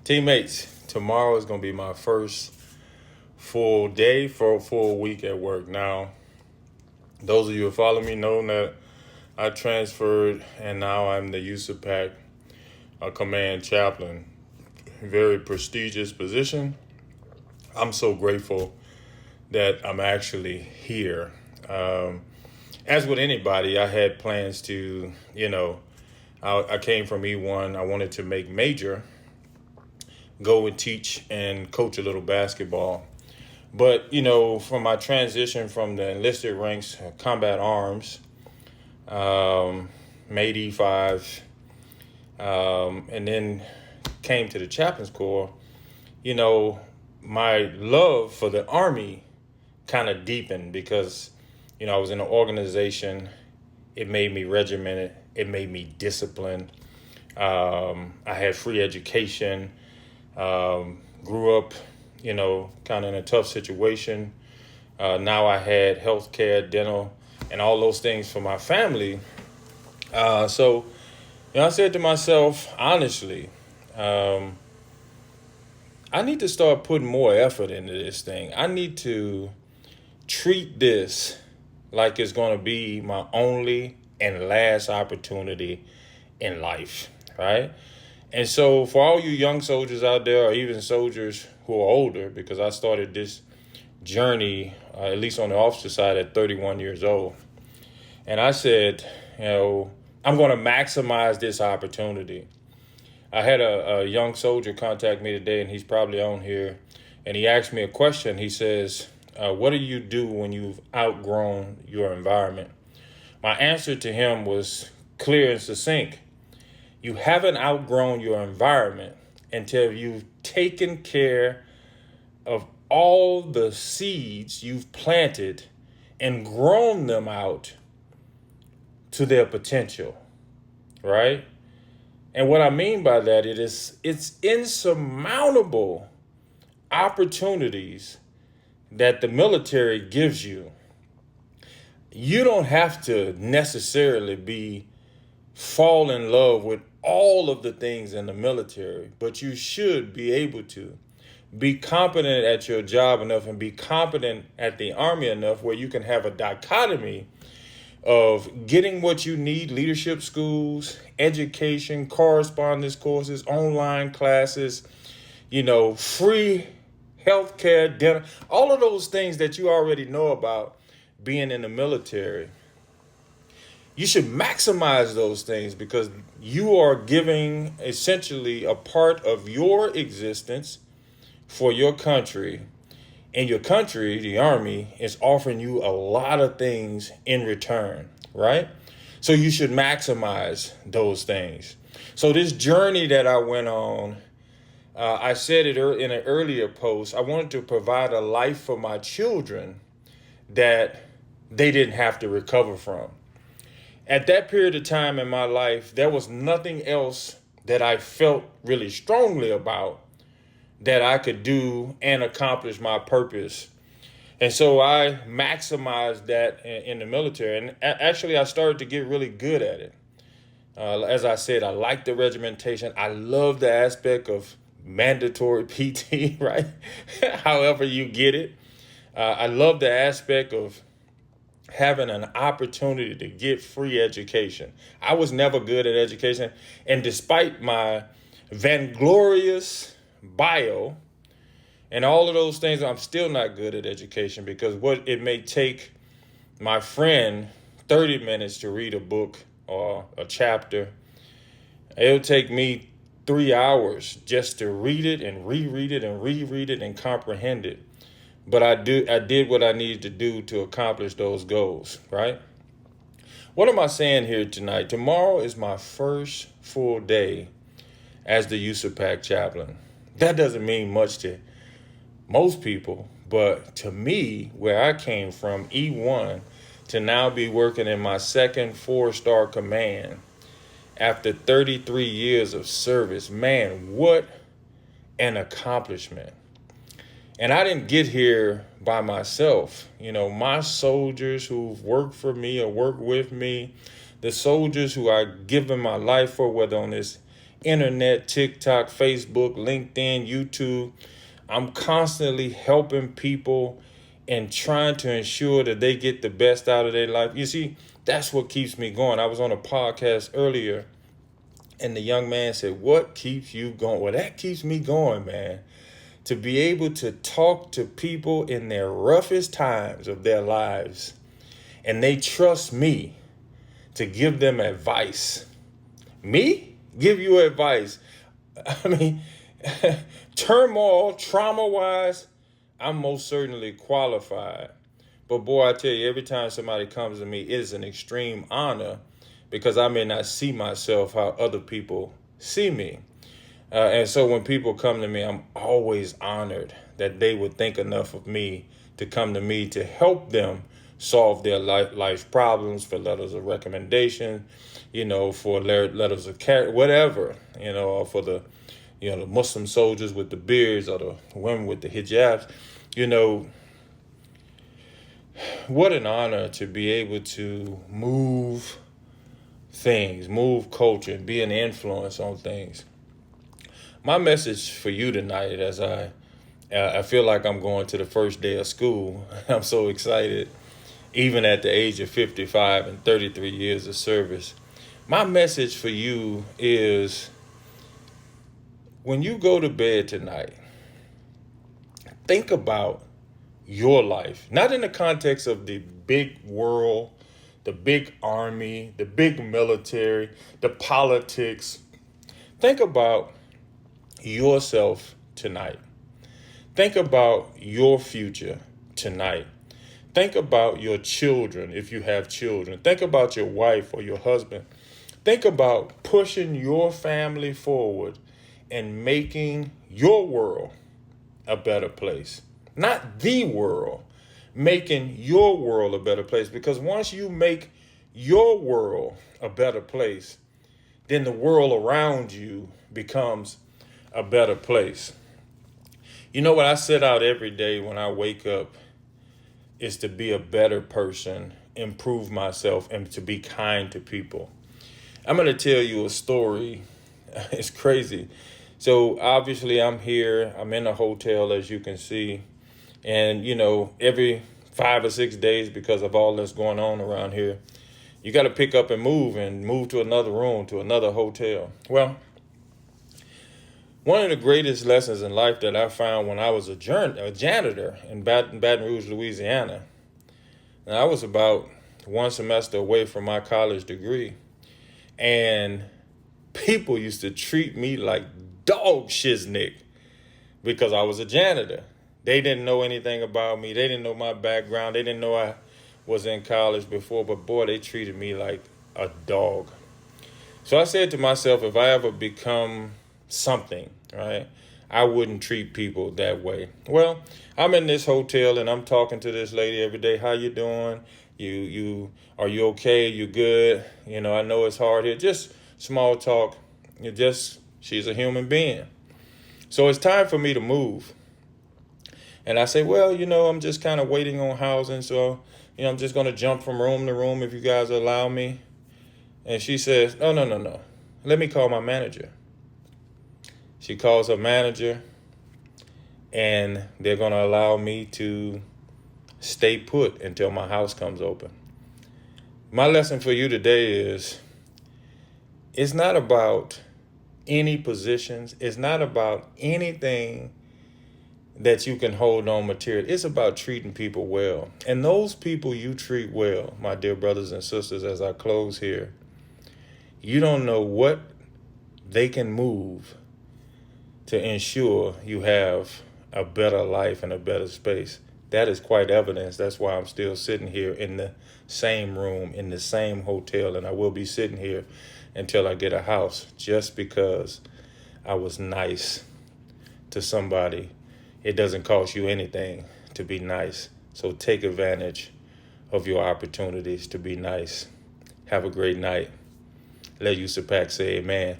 Teammates, tomorrow is going to be my first full day for a full week at work. Now, those of you who follow me know that I transferred and now I'm the Usarpac command chaplain. Very prestigious position. I'm so grateful that I'm actually here. As with anybody, I had plans to, I came from E1. I wanted to make major, go and teach and coach a little basketball. But, from my transition from the enlisted ranks, combat arms, made E5, and then came to the chaplain's corps, my love for the Army kind of deepened because, I was in an organization. It made me regimented. It made me disciplined. I had free education. Grew up, kind of in a tough situation. Now I had health care, dental, and all those things for my family. So I said to myself, honestly, I need to start putting more effort into this thing. I need to treat this like it's going to be my only and last opportunity in life, right? And so for all you young soldiers out there, or even soldiers who are older, because I started this journey, at least on the officer side, at 31 years old. And I said, I'm going to maximize this opportunity. I had a young soldier contact me today, and he's probably on here. And he asked me a question. He says, what do you do when you've outgrown your environment? My answer to him was clear and succinct. You haven't outgrown your environment until you've taken care of all the seeds you've planted and grown them out to their potential, right? And what I mean by that it's insurmountable opportunities that the military gives you. You don't have to necessarily fall in love with all of the things in the military, but you should be able to be competent at your job enough and be competent at the Army enough where you can have a dichotomy of getting what you need: leadership schools, education, correspondence courses, online classes, free healthcare, dinner, all of those things that you already know about being in the military. You should maximize those things because you are giving essentially a part of your existence for your country. And your country, the Army, is offering you a lot of things in return, right? So you should maximize those things. So this journey that I went on, I said it in an earlier post, I wanted to provide a life for my children that they didn't have to recover from. At that period of time in my life, there was nothing else that I felt really strongly about that I could do and accomplish my purpose. And so I maximized that in the military. And actually, I started to get really good at it. As I said, I like the regimentation. I love the aspect of mandatory PT, right? However you get it. I love the aspect of having an opportunity to get free education. I was never good at education. And despite my vainglorious bio and all of those things, I'm still not good at education because what it may take my friend 30 minutes to read a book or a chapter, it'll take me 3 hours just to read it and reread it and reread it and comprehend it. But I did what I needed to do to accomplish those goals, right? What am I saying here tonight? Tomorrow is my first full day as the Usarpac chaplain. That doesn't mean much to most people, but to me, where I came from, E1, to now be working in my second 4-star command after 33 years of service, man, what an accomplishment. And I didn't get here by myself. My soldiers who've worked for me or worked with me, the soldiers who I've given my life for, whether on this internet, TikTok, Facebook, LinkedIn, YouTube. I'm constantly helping people and trying to ensure that they get the best out of their life. You see, that's what keeps me going. I was on a podcast earlier, and the young man said, "What keeps you going?" Well, that keeps me going, man. To be able to talk to people in their roughest times of their lives, and they trust me to give them advice. Me? Give you advice. I mean, turmoil, trauma-wise, I'm most certainly qualified. But boy, I tell you, every time somebody comes to me, it is an extreme honor because I may not see myself how other people see me. And so when people come to me, I'm always honored that they would think enough of me to come to me to help them solve their life problems, for letters of recommendation, for letters of care, whatever, or for the, the Muslim soldiers with the beards or the women with the hijabs. What an honor to be able to move things, move culture, and be an influence on things. My message for you tonight, as I feel like I'm going to the first day of school. I'm so excited, even at the age of 55 and 33 years of service. My message for you is, when you go to bed tonight, think about your life, not in the context of the big world, the big army, the big military, the politics. Think about yourself tonight. Think about your future tonight. Think about your children, if you have children. Think about your wife or your husband. Think about pushing your family forward and making your world a better place. Not the world, making your world a better place. Because once you make your world a better place, then the world around you becomes a better place. You know what I set out every day when I wake up is to be a better person, improve myself, and to be kind to people. I'm going to tell you a story. It's crazy. So obviously I'm here. I'm in a hotel, as you can see. And, every 5 or 6 days, because of all that's going on around here, you got to pick up and move to another room, to another hotel. Well, one of the greatest lessons in life that I found when I was a janitor in Baton Rouge, Louisiana. And I was about one semester away from my college degree. And people used to treat me like dog shiznick because I was a janitor. They didn't know anything about me. They didn't know my background. They didn't know I was in college before. But boy, they treated me like a dog. So I said to myself, if I ever become something, right, I wouldn't treat people that way. Well, I'm in this hotel and I'm talking to this lady every day. How you doing? Are you okay? You good? I know it's hard here. Just small talk. She's a human being. So it's time for me to move. And I say, well, I'm just kind of waiting on housing. So, I'm just going to jump from room to room if you guys allow me. And she says, no. Let me call my manager. She calls her manager, and they're going to allow me to stay put until my house comes open. My lesson for you today is, it's not about any positions. It's not about anything that you can hold on material. It's about treating people well. And those people you treat well, my dear brothers and sisters, as I close here, you don't know what they can move to ensure you have a better life and a better space. That is quite evidence. That's why I'm still sitting here in the same room, in the same hotel, and I will be sitting here until I get a house, just because I was nice to somebody. It doesn't cost you anything to be nice. So take advantage of your opportunities to be nice. Have a great night. Let Usarpac say amen.